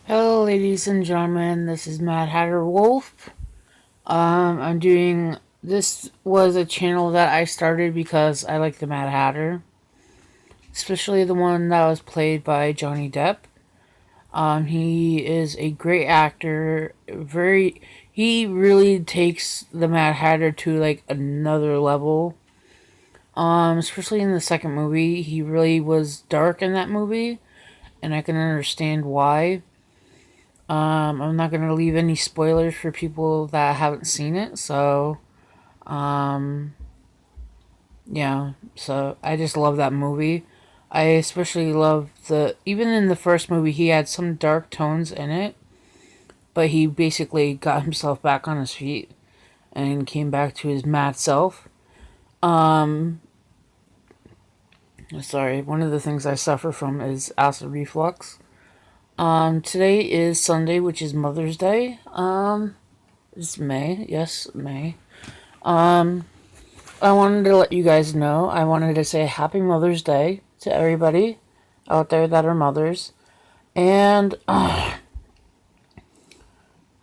Hello, ladies and gentlemen. This is Mad Hatter Wolf. I'm doing this was a channel that I started because I like the Mad Hatter, especially the one that was played by Johnny Depp. He is a great actor. He really takes the Mad Hatter to like another level. Especially in the second movie, he really was dark in that movie, and I can understand why. I'm not gonna leave any spoilers for people that haven't seen it. Um, yeah. So I just love that movie. I especially love even in the first movie, he had some dark tones in it, but he basically got himself back on his feet and came back to his mad self. Um, Sorry, one of the things I suffer from is acid reflux. Today is Sunday, which is Mother's Day. It's May. Yes, May. Um, I wanted to let you guys know. I wanted to say Happy Mother's Day to everybody out there that are mothers. And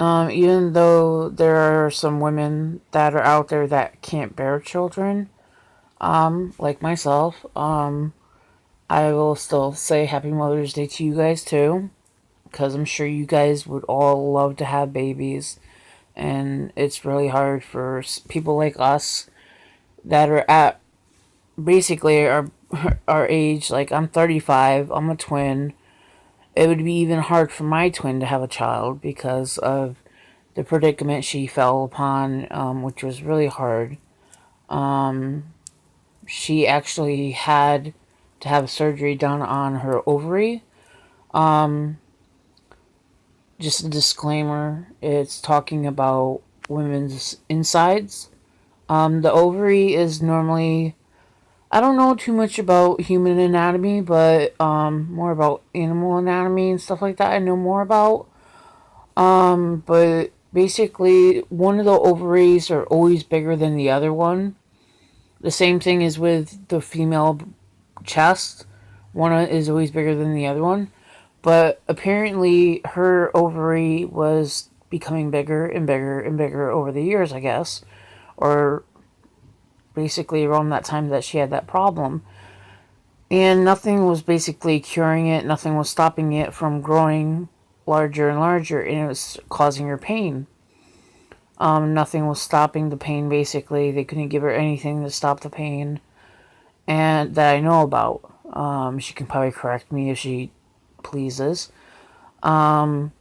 even though there are some women that are out there that can't bear children, like myself, I will still say Happy Mother's Day to you guys too, because I'm sure you guys would all love to have babies, and it's really hard for people like us that are at basically our age. Like, I'm 35, I'm a twin. It would be even hard for my twin to have a child because of the predicament she fell upon, which was really hard. She actually had to have surgery done on her ovary. Just a disclaimer, it's talking about women's insides. The ovary is normally, I don't know too much about human anatomy, but more about animal anatomy and stuff like that I know more about. But basically, one of the ovaries are always bigger than the other one. The same thing is with the female chest. One is always bigger than the other one. But apparently, her ovary was becoming bigger and bigger and bigger over the years, I guess. Or basically around that time that she had that problem. And nothing was basically curing it, nothing was stopping it from growing larger and larger, and it was causing her pain. Nothing was stopping the pain, basically. They couldn't give her anything to stop the pain, and that I know about. She can probably correct me if she pleases. And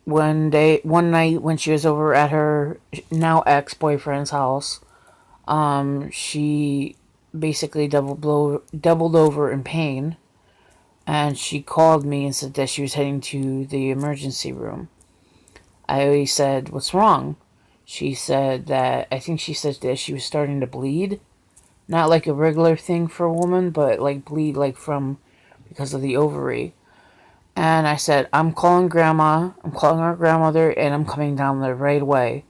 one night when she was over at her now ex-boyfriend's house, she basically doubled over in pain, and she called me and said that she was heading to the emergency room. I said, "What's wrong?" She said that I think she said that she was starting to bleed, not like a regular thing for a woman, but like bleed like from because of the ovary. And I said, "I'm calling grandma. I'm calling our grandmother, and I'm coming down there right away.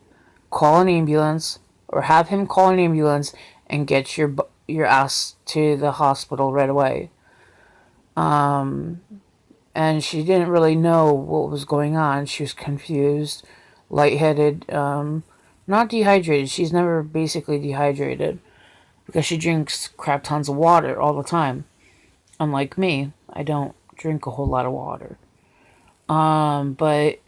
Call an ambulance, or have him call an ambulance and get your ass to the hospital right away." And she didn't really know what was going on. She was confused, lightheaded, not dehydrated. She's never basically dehydrated because she drinks crap tons of water all the time. Unlike me, I don't drink a whole lot of water. But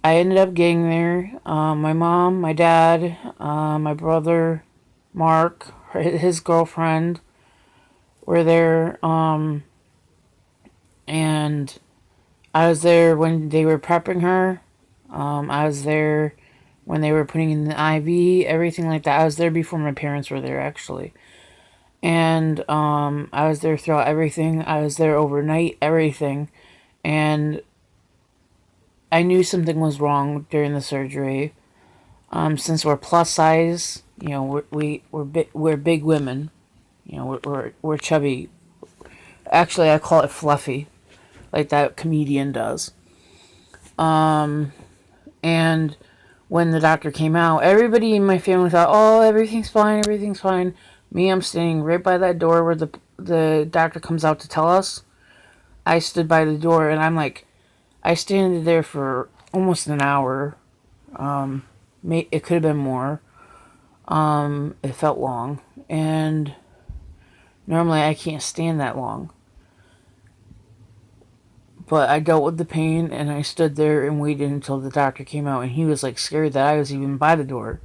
I ended up getting there. My mom, my dad, my brother, Mark, his girlfriend were there. And I was there when they were prepping her. I was there when they were putting in the IV, everything like that. I was there before my parents were there, actually. And I was there throughout everything. I was there overnight, everything. And I knew something was wrong during the surgery. Since we're plus size, we're big women. We're chubby. Actually, I call it fluffy, like that comedian does. And when the doctor came out, everybody in my family thought, "Oh, everything's fine, everything's fine." Me, I'm standing right by that door where the the doctor comes out to tell us, I stood by the door, and I'm like, I stayed there for almost an hour. It could have been more. It felt long, and normally I can't stand that long. But I dealt with the pain, and I stood there and waited until the doctor came out, and he was like scared that I was even by the door.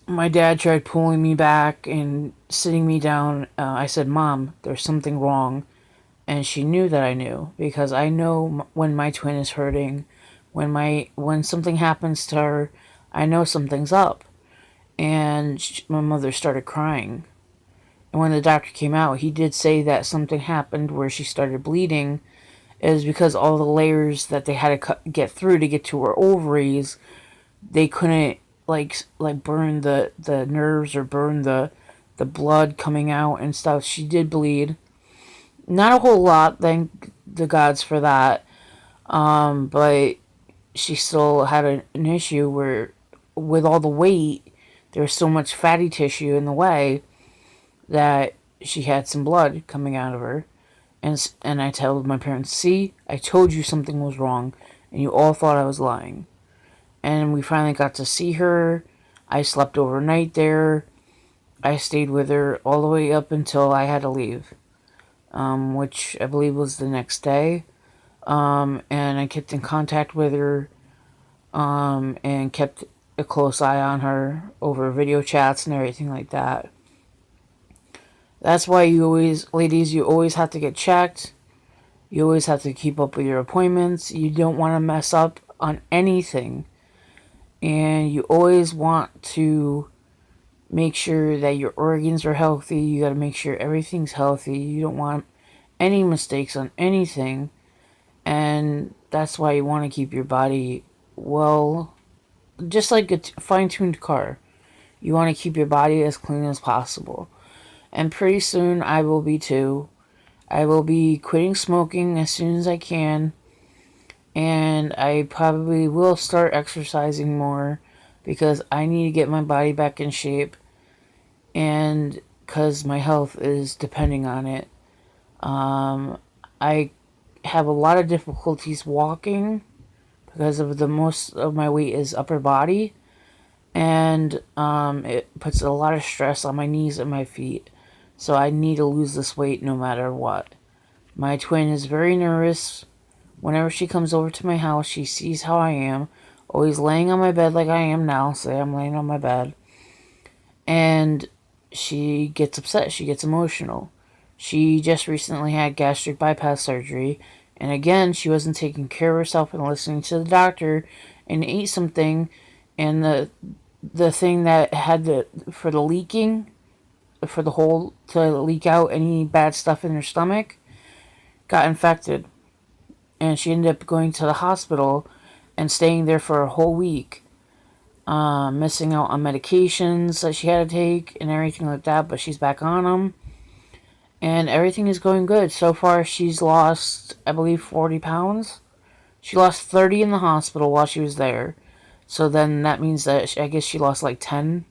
My dad tried pulling me back and sitting me down. I said, "Mom, there's something wrong." And she knew that I knew, because I know when my twin is hurting, when something happens to her, I know something's up. And my mother started crying. And when the doctor came out, he did say that something happened where she started bleeding. It was because all the layers that they had to get through to get to her ovaries, they couldn't burn the nerves or burn the blood coming out and stuff. She did bleed. Not a whole lot, thank the gods for that. But she still had an issue where, with all the weight, there was so much fatty tissue in the way that she had some blood coming out of her. And I told my parents, "See, I told you something was wrong, and you all thought I was lying." And we finally got to see her. I slept overnight there. I stayed with her all the way up until I had to leave, which I believe was the next day. And I kept in contact with her, and kept a close eye on her over video chats and everything like that. That's why ladies, you always have to get checked. You always have to keep up with your appointments. You don't want to mess up on anything. And you always want to make sure that your organs are healthy. You got to make sure everything's healthy. You don't want any mistakes on anything. And that's why you want to keep your body well, just like a fine-tuned car. You want to keep your body as clean as possible. And pretty soon I will be too. I will be quitting smoking as soon as I can. And I probably will start exercising more, because I need to get my body back in shape. And because my health is depending on it. I have a lot of difficulties walking because of the most of my weight is upper body. And it puts a lot of stress on my knees and my feet. So I need to lose this weight no matter what. My twin is very nervous. Whenever she comes over to my house, she sees how I am. Always laying on my bed like I am now. Say I'm laying on my bed. And she gets upset. She gets emotional. She just recently had gastric bypass surgery. And again, she wasn't taking care of herself and listening to the doctor, and ate something. And the thing that had for the leaking, for the hole to leak out any bad stuff in her stomach, got infected. And she ended up going to the hospital and staying there for a whole week, missing out on medications that she had to take and everything like that, but she's back on them. And everything is going good. So far, she's lost, I believe, 40 pounds. She lost 30 in the hospital while she was there. So then that means that I guess she lost like 10,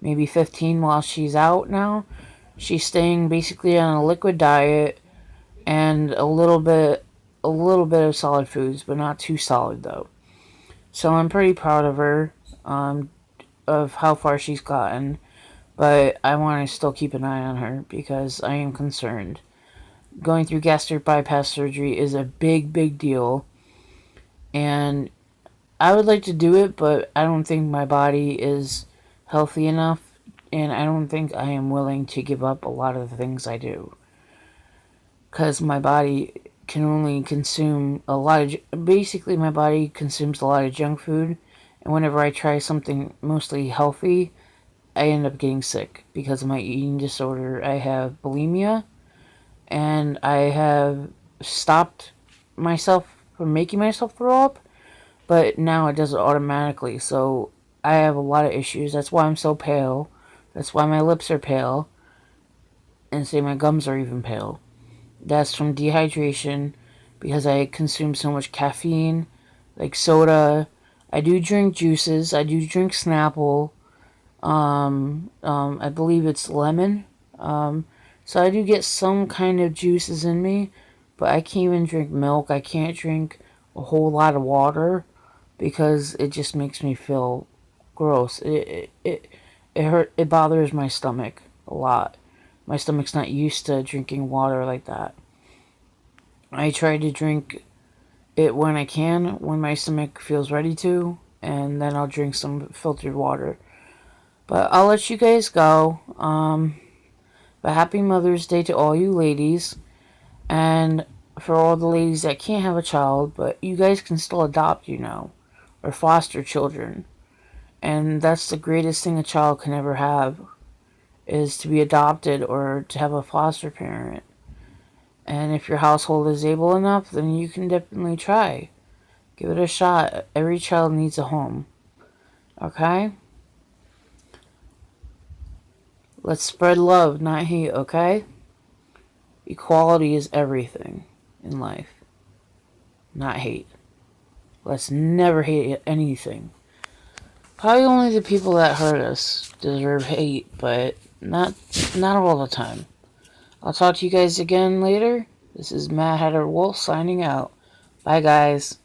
maybe 15 while she's out now. She's staying basically on a liquid diet and a little bit of solid foods, but not too solid though. So I'm pretty proud of her, of how far she's gotten. But I want to still keep an eye on her because I am concerned. Going through gastric bypass surgery is a big, big deal. And I would like to do it, but I don't think my body is healthy enough. And I don't think I am willing to give up a lot of the things I do. Because my body can only consume a lot of... Basically, my body consumes a lot of junk food. And whenever I try something mostly healthy, I end up getting sick because of my eating disorder. I have bulimia, and I have stopped myself from making myself throw up, but now it does it automatically. So I have a lot of issues. That's why I'm so pale. That's why my lips are pale, and say my gums are even pale. That's from dehydration, because I consume so much caffeine, like soda. I do drink juices. I do drink Snapple. I believe it's lemon. So I do get some kind of juices in me, but I can't even drink milk. I can't drink a whole lot of water because it just makes me feel gross. It hurt. It bothers my stomach a lot. My stomach's not used to drinking water like that. I try to drink it when I can, when my stomach feels ready to, and then I'll drink some filtered water. But I'll let you guys go. But happy Mother's Day to all you ladies. And for all the ladies that can't have a child, but you guys can still adopt, or foster children. And that's the greatest thing a child can ever have, is to be adopted or to have a foster parent. And if your household is able enough, then you can definitely try. Give it a shot. Every child needs a home. Okay? Let's spread love, not hate, okay? Equality is everything in life, not hate. Let's never hate anything. Probably only the people that hurt us deserve hate, but not all the time. I'll talk to you guys again later. This is Mad Hatter Wolf signing out. Bye, guys.